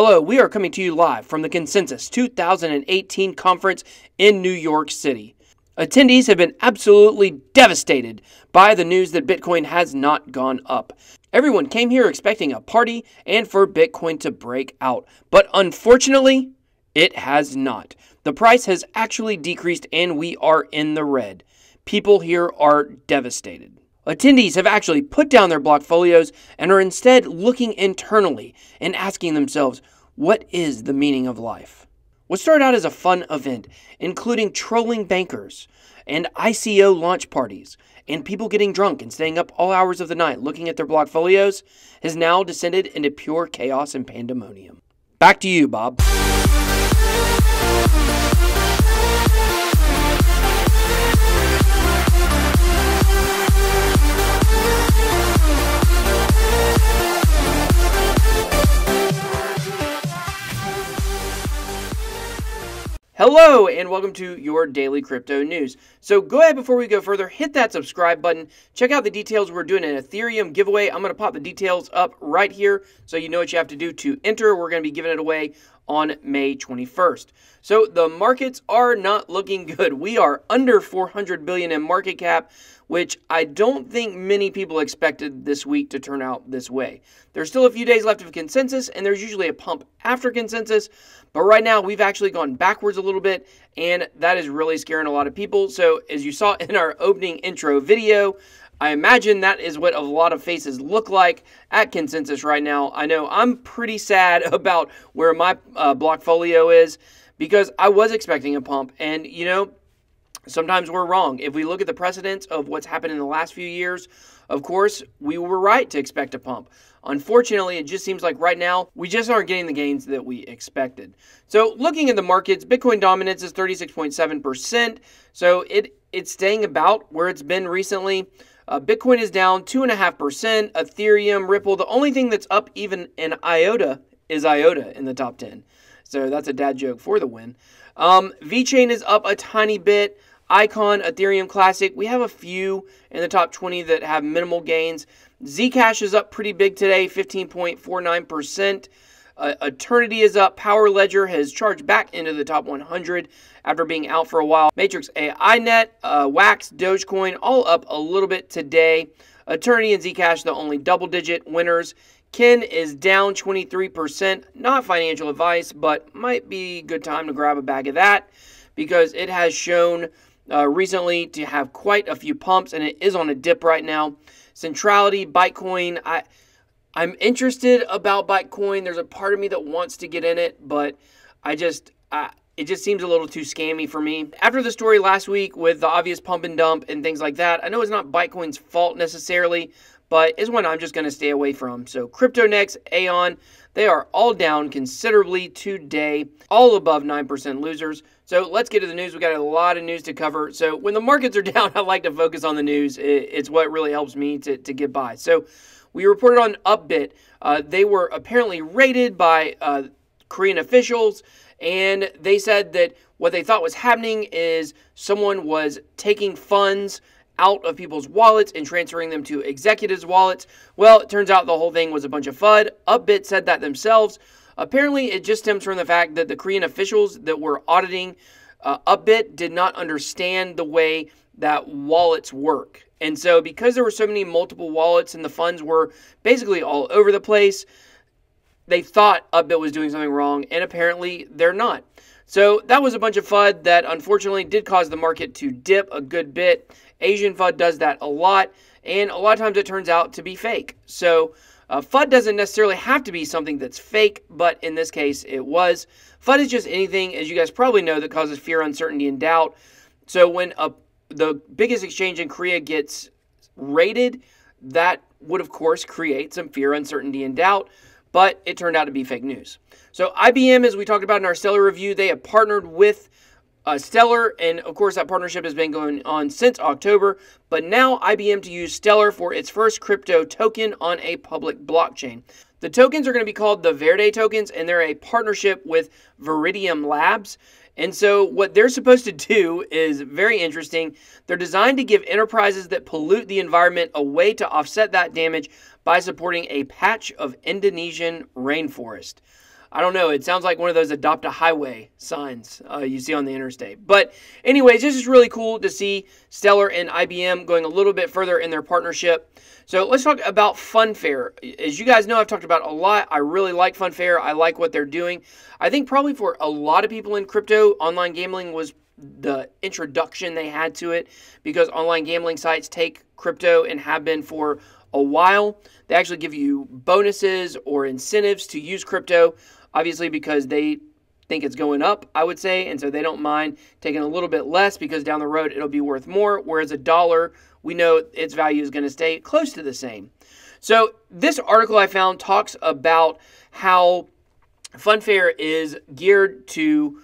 Hello, we are coming to you live from the Consensus 2018 conference in New York City. Attendees have been absolutely devastated by the news that Bitcoin has not gone up. Everyone came here expecting a party and for Bitcoin to break out, but unfortunately, it has not. The price has actually decreased and we are in the red. People here are devastated. Attendees have actually put down their blockfolios and are instead looking internally and asking themselves, what is the meaning of life? What started out as a fun event, including trolling bankers and ICO launch parties and people getting drunk and staying up all hours of the night looking at their blockfolios, has now descended into pure chaos and pandemonium. Back to you, Bob. Hello and welcome to your daily crypto news. So go ahead, before we go further, hit that subscribe button. Check out the details. We're doing an Ethereum giveaway. I'm going to pop the details up right here so you know what you have to do to enter. We're going to be giving it away on May 21st. So the markets are not looking good. We are under 400 billion in market cap, which I don't think many people expected this week to turn out this way. There's still a few days left of consensus, and there's usually a pump after consensus. But right now, we've actually gone backwards a little bit, and that is really scaring a lot of people. So as you saw in our opening intro video, I imagine that is what a lot of faces look like at consensus right now. I know I'm pretty sad about where my blockfolio is because I was expecting a pump, and you know, sometimes we're wrong. If we look at the precedents of what's happened in the last few years, of course, we were right to expect a pump. Unfortunately, it just seems like right now, we just aren't getting the gains that we expected. So looking at the markets, Bitcoin dominance is 36.7%. So it's staying about where it's been recently. Bitcoin is down 2.5%. Ethereum, Ripple, the only thing that's up even in IOTA is IOTA in the top 10. So that's a dad joke for the win. VeChain is up a tiny bit. Icon, Ethereum Classic, we have a few in the top 20 that have minimal gains. Zcash is up pretty big today, 15.49%. Eternity is up. Power Ledger has charged back into the top 100 after being out for a while. Matrix AI Net, Wax, Dogecoin, all up a little bit today. Eternity and Zcash, the only double-digit winners. Ken is down 23%. Not financial advice, but might be a good time to grab a bag of that because it has shown recently to have quite a few pumps, and it is on a dip right now. Centrality, Bitcoin, I'm interested about Bitcoin. There's a part of me that wants to get in it, but it just seems a little too scammy for me. After the story last week with the obvious pump and dump and things like that, I know it's not Bitcoin's fault necessarily, but it's one I'm just going to stay away from. So CryptoNext, Aeon, they are all down considerably today, all above 9% losers. So let's get to the news. We got a lot of news to cover. So when the markets are down, I like to focus on the news. It's what really helps me to get by. So we reported on Upbit. They were apparently raided by Korean officials, and they said that what they thought was happening is someone was taking funds out of people's wallets and transferring them to executives' wallets. Well, it turns out the whole thing was a bunch of FUD. Upbit said that themselves. Apparently, it just stems from the fact that the Korean officials that were auditing Upbit did not understand the way that wallets work. And so because there were so many multiple wallets and the funds were basically all over the place, they thought Upbit was doing something wrong, and apparently they're not. So that was a bunch of FUD that unfortunately did cause the market to dip a good bit. Asian FUD does that a lot, and a lot of times it turns out to be fake. So FUD doesn't necessarily have to be something that's fake, but in this case it was. FUD is just anything, as you guys probably know, that causes fear, uncertainty, and doubt. So when the biggest exchange in Korea gets raided, that would of course create some fear, uncertainty, and doubt, but it turned out to be fake news. So IBM, as we talked about in our Stellar review, they have partnered with Stellar, and of course that partnership has been going on since October, but now IBM to use Stellar for its first crypto token on a public blockchain. The tokens are going to be called the Verde tokens, and they're a partnership with Viridium Labs. And so what they're supposed to do is very interesting. They're designed to give enterprises that pollute the environment a way to offset that damage by supporting a patch of Indonesian rainforest. I don't know. It sounds like one of those adopt a highway signs you see on the interstate. But anyways, this is really cool to see Stellar and IBM going a little bit further in their partnership. So let's talk about FunFair. As you guys know, I've talked about a lot. I really like FunFair. I like what they're doing. I think probably for a lot of people in crypto, online gambling was the introduction they had to it, because online gambling sites take crypto and have been for a while. They actually give you bonuses or incentives to use crypto, obviously because they think it's going up, I would say, and so they don't mind taking a little bit less because down the road it'll be worth more, whereas a dollar, we know its value is going to stay close to the same. So this article I found talks about how FunFair is geared to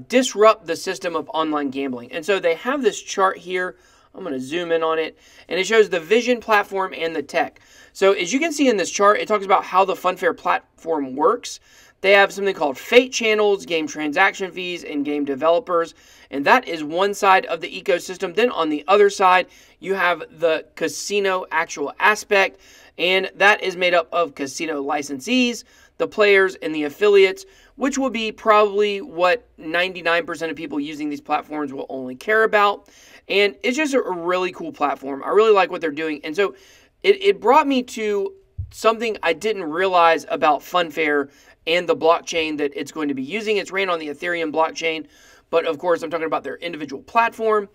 disrupt the system of online gambling. And so they have this chart here. I'm going to zoom in on it, and it shows the vision, platform, and the tech. So as you can see in this chart, it talks about how the FunFair platform works. They have something called Fate channels, game transaction fees, and game developers, and that is one side of the ecosystem. Then on the other side, you have the casino actual aspect, and that is made up of casino licensees, the players, and the affiliates, which will be probably what 99% of people using these platforms will only care about. And it's just a really cool platform. I really like what they're doing. And so it brought me to something I didn't realize about FunFair and the blockchain that it's going to be using. It's ran on the Ethereum blockchain, but of course I'm talking about their individual platform.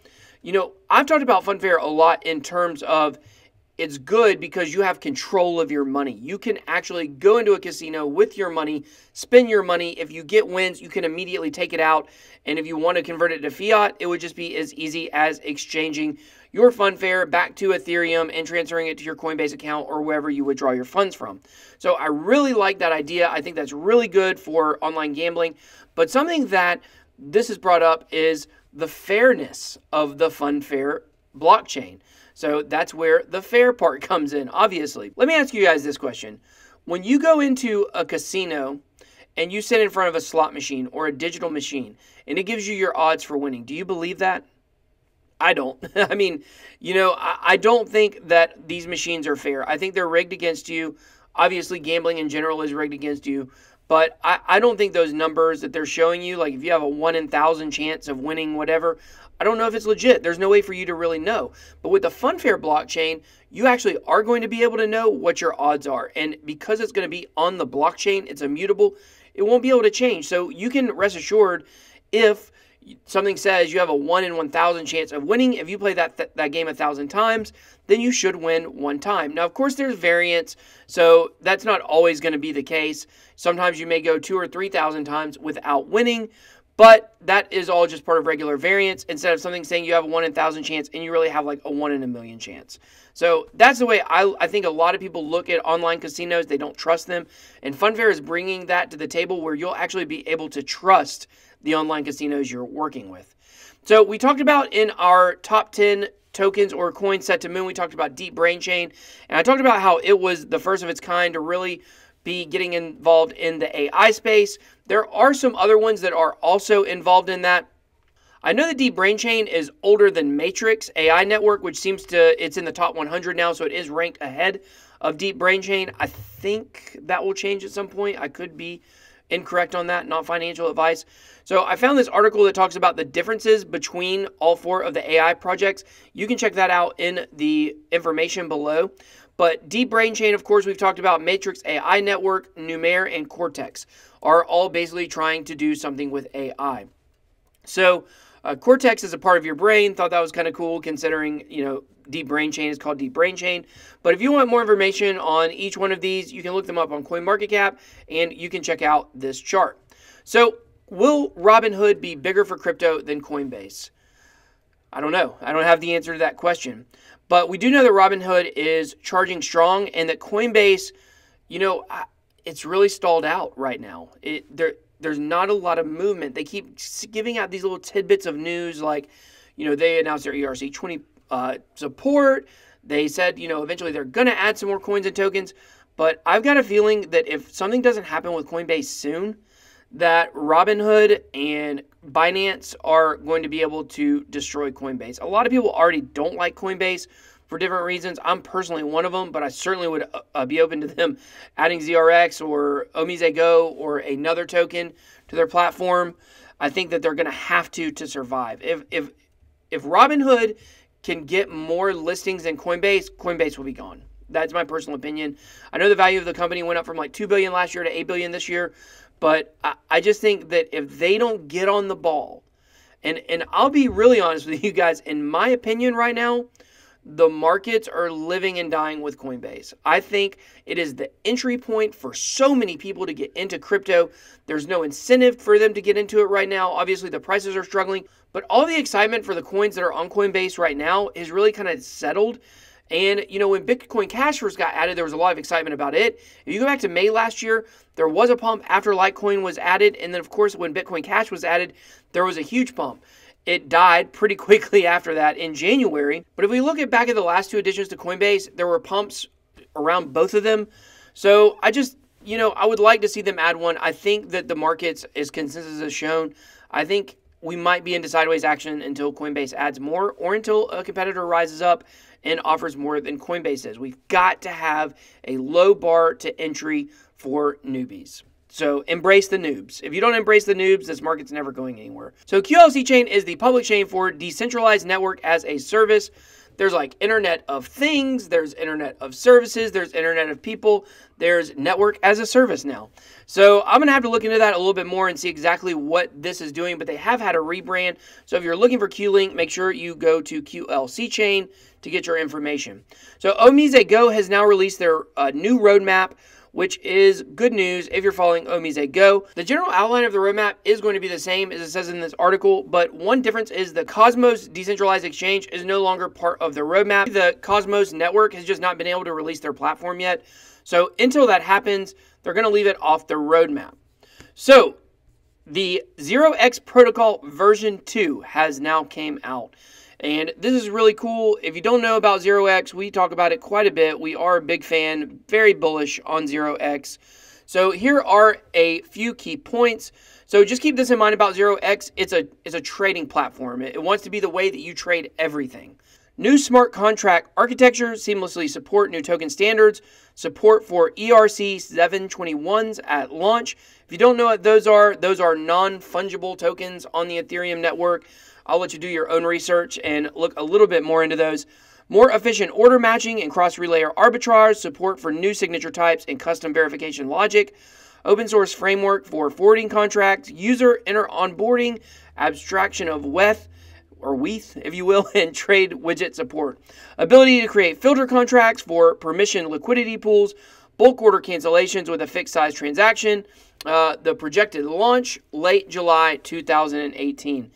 You know, I've talked about FunFair a lot in terms of it's good because you have control of your money. You can actually go into a casino with your money, spend your money. If you get wins, you can immediately take it out. And if you want to convert it to fiat, it would just be as easy as exchanging your FunFair back to Ethereum and transferring it to your Coinbase account or wherever you withdraw your funds from. So I really like that idea. I think that's really good for online gambling. But something that this has brought up is the fairness of the FunFair blockchain. So that's where the fair part comes in, obviously. Let me ask you guys this question. When you go into a casino and you sit in front of a slot machine or a digital machine and it gives you your odds for winning, do you believe that? I don't. I mean, you know, I don't think that these machines are fair. I think they're rigged against you. Obviously, gambling in general is rigged against you. But I don't think those numbers that they're showing you, like if you have a 1 in 1,000 chance of winning whatever, I don't know if it's legit. There's no way for you to really know. But with the FunFair blockchain, you actually are going to be able to know what your odds are. And because it's going to be on the blockchain, it's immutable, it won't be able to change. So you can rest assured if something says you have a 1 in 1,000 chance of winning, if you play that game 1,000 times, then you should win one time. Now, of course, there's variance, so that's not always going to be the case. Sometimes you may go 2,000 or 3,000 times without winning, but that is all just part of regular variance instead of something saying you have a 1 in 1,000 chance and you really have like a 1 in a million chance. So that's the way I think a lot of people look at online casinos. They don't trust them. And FunFair is bringing that to the table where you'll actually be able to trust the online casinos you're working with. So we talked about in our top 10 tokens or coins set to moon, we talked about Deep Brain Chain. And I talked about how it was the first of its kind to really be getting involved in the AI space. There are some other ones that are also involved in that. I know the Deep Brain Chain is older than Matrix AI Network, which seems to, it's in the top 100 now, so it is ranked ahead of Deep Brain Chain. I think that will change at some point. I could be incorrect on that, not financial advice. So I found this article that talks about the differences between all four of the AI projects. You can check that out in the information below. But Deep Brain Chain, of course, we've talked about Matrix AI Network, Numair, and Cortex are all basically trying to do something with AI. So Cortex is a part of your brain. Thought that was kind of cool considering, you know, Deep Brain Chain is called Deep Brain Chain. But if you want more information on each one of these, you can look them up on CoinMarketCap and you can check out this chart. So will Robinhood be bigger for crypto than Coinbase? I don't know. I don't have the answer to that question. But we do know that Robinhood is charging strong and that Coinbase, you know, it's really stalled out right now. There's not a lot of movement. They keep giving out these little tidbits of news like, you know, they announced their ERC20 support. They said, you know, eventually they're going to add some more coins and tokens. But I've got a feeling that if something doesn't happen with Coinbase soon, that Robinhood and Binance are going to be able to destroy Coinbase. A lot of people already don't like Coinbase. for different reasons. I'm personally one of them, but I certainly would be open to them adding ZRX or OmiseGo or another token to their platform. I think that they're going to have to survive. If Robinhood can get more listings than Coinbase, Coinbase will be gone. That's my personal opinion. I know the value of the company went up from like $2 billion last year to $8 billion this year, but I just think that if they don't get on the ball, and I'll be really honest with you guys, in my opinion right now, the markets are living and dying with Coinbase. I think it is the entry point for so many people to get into crypto. There's no incentive for them to get into it right now. Obviously, the prices are struggling, but all the excitement for the coins that are on Coinbase right now is really kind of settled. And, you know, when Bitcoin Cash first got added, there was a lot of excitement about it. If you go back to May last year, there was a pump after Litecoin was added. And then, of course, when Bitcoin Cash was added, there was a huge pump. It died pretty quickly after that in January. But if we look at back at the last two additions to Coinbase, there were pumps around both of them. So I just, you know, I would like to see them add one. I think that the markets, as consensus has shown, I think we might be into sideways action until Coinbase adds more or until a competitor rises up and offers more than Coinbase is. We've got to have a low bar to entry for newbies. So embrace the noobs. If you don't embrace the noobs, this market's never going anywhere. So QLC Chain is the public chain for decentralized network as a service. There's like Internet of Things, there's Internet of Services, there's Internet of People, there's network as a service now. So I'm going to have to look into that a little bit more and see exactly what this is doing, but they have had a rebrand. So if you're looking for Q-Link, make sure you go to QLC Chain to get your information. So OmiseGo has now released their new roadmap, which is good news if you're following OmiseGo. The general outline of the roadmap is going to be the same as it says in this article, but one difference is the Cosmos decentralized exchange is no longer part of the roadmap. The Cosmos network has just not been able to release their platform yet. So until that happens, they're going to leave it off the roadmap. So the ZRX protocol version 2 has now came out. And this is really cool. If you don't know about ZRX, we talk about it quite a bit. We are a big fan, very bullish on ZRX. So here are a few key points. So just keep this in mind about ZRX. It's a trading platform. It wants to be the way that you trade everything. New smart contract architecture, seamlessly support new token standards, support for ERC 721s at launch. If you don't know what those are non-fungible tokens on the Ethereum network. I'll let you do your own research and look a little bit more into those. More efficient order matching and cross-relayer arbitrage, support for new signature types and custom verification logic, open source framework for forwarding contracts, user onboarding, abstraction of WETH, or WETH, if you will, and trade widget support. Ability to create filter contracts for permission liquidity pools, bulk order cancellations with a fixed size transaction. The projected launch, late July 2018.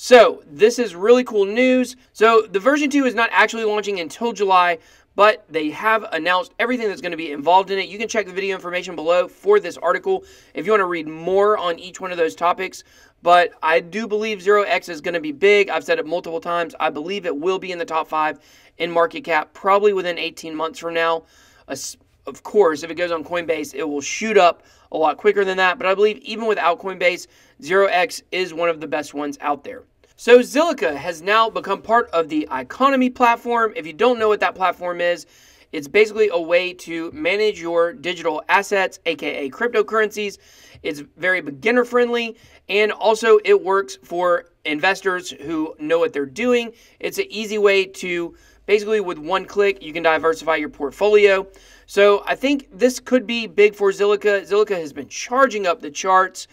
So this is really cool news. So the version 2 is not actually launching until July, but they have announced everything that's going to be involved in it. You can check the video information below for this article if you want to read more on each one of those topics. But I do believe ZRX is going to be big. I've said it multiple times. I believe it will be in the top 5 in market cap, probably within 18 months from now. Of course, if it goes on Coinbase, it will shoot up a lot quicker than that. But I believe even without Coinbase, ZRX is one of the best ones out there. So Zilliqa has now become part of the Iconomi platform. If you don't know what that platform is, it's basically a way to manage your digital assets, aka cryptocurrencies. It's very beginner friendly, and also it works for investors who know what they're doing. It's an easy way to basically, with one click, you can diversify your portfolio. So I think this could be big for Zilliqa. Zilliqa has been charging up the charts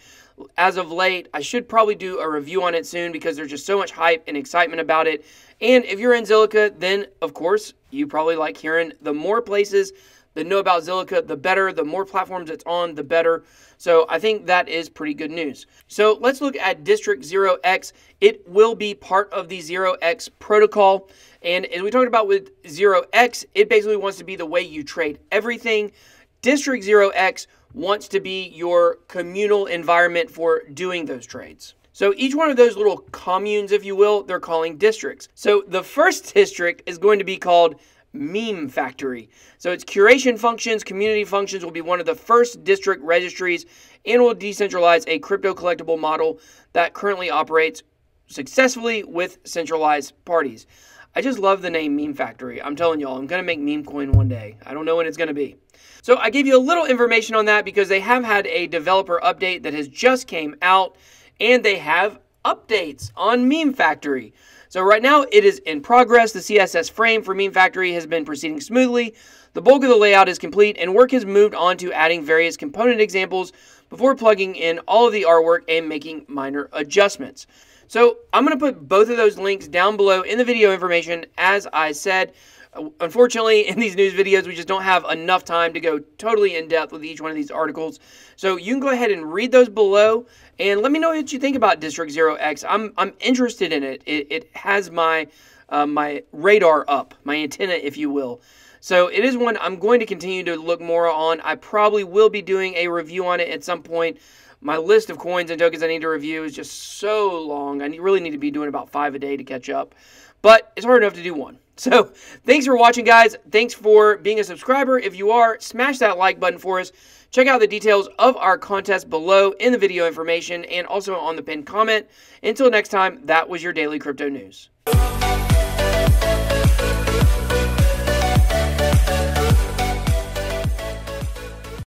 as of late. I should probably do a review on it soon because there's just so much hype and excitement about it. And if you're in Zilliqa, then of course, you probably like hearing the more places that know about Zilliqa, the better. The more platforms it's on, the better. So I think that is pretty good news. So let's look at District ZRX. It will be part of the ZRX protocol. And as we talked about with ZRX, it basically wants to be the way you trade everything. District ZRX wants to be your communal environment for doing those trades. So each one of those little communes, if you will, they're calling districts. So the first district is going to be called Meme Factory. So its curation functions, community functions will be one of the first district registries and will decentralize a crypto collectible model that currently operates successfully with centralized parties. I just love the name Meme Factory. I'm telling y'all, I'm going to make meme coin one day. I don't know when it's going to be. So I gave you a little information on that because they have had a developer update that has just came out, and they have updates on Meme Factory. So right now it is in progress. The CSS frame for Meme Factory has been proceeding smoothly. The bulk of the layout is complete, and work has moved on to adding various component examples before plugging in all of the artwork and making minor adjustments. So I'm going to put both of those links down below in the video information, as I said. Unfortunately, in these news videos, we just don't have enough time to go totally in depth with each one of these articles. So you can go ahead and read those below and let me know what you think about District ZRX. I'm interested in it. It has my my radar up, my antenna, if you will. So it is one I'm going to continue to look more on. I probably will be doing a review on it at some point. My list of coins and tokens I need to review is just so long. I really need to be doing about 5 a day to catch up. But it's hard enough to do one. So thanks for watching, guys. Thanks for being a subscriber. If you are, smash that like button for us. Check out the details of our contest below in the video information and also on the pinned comment. Until next time, that was your Daily Crypto News.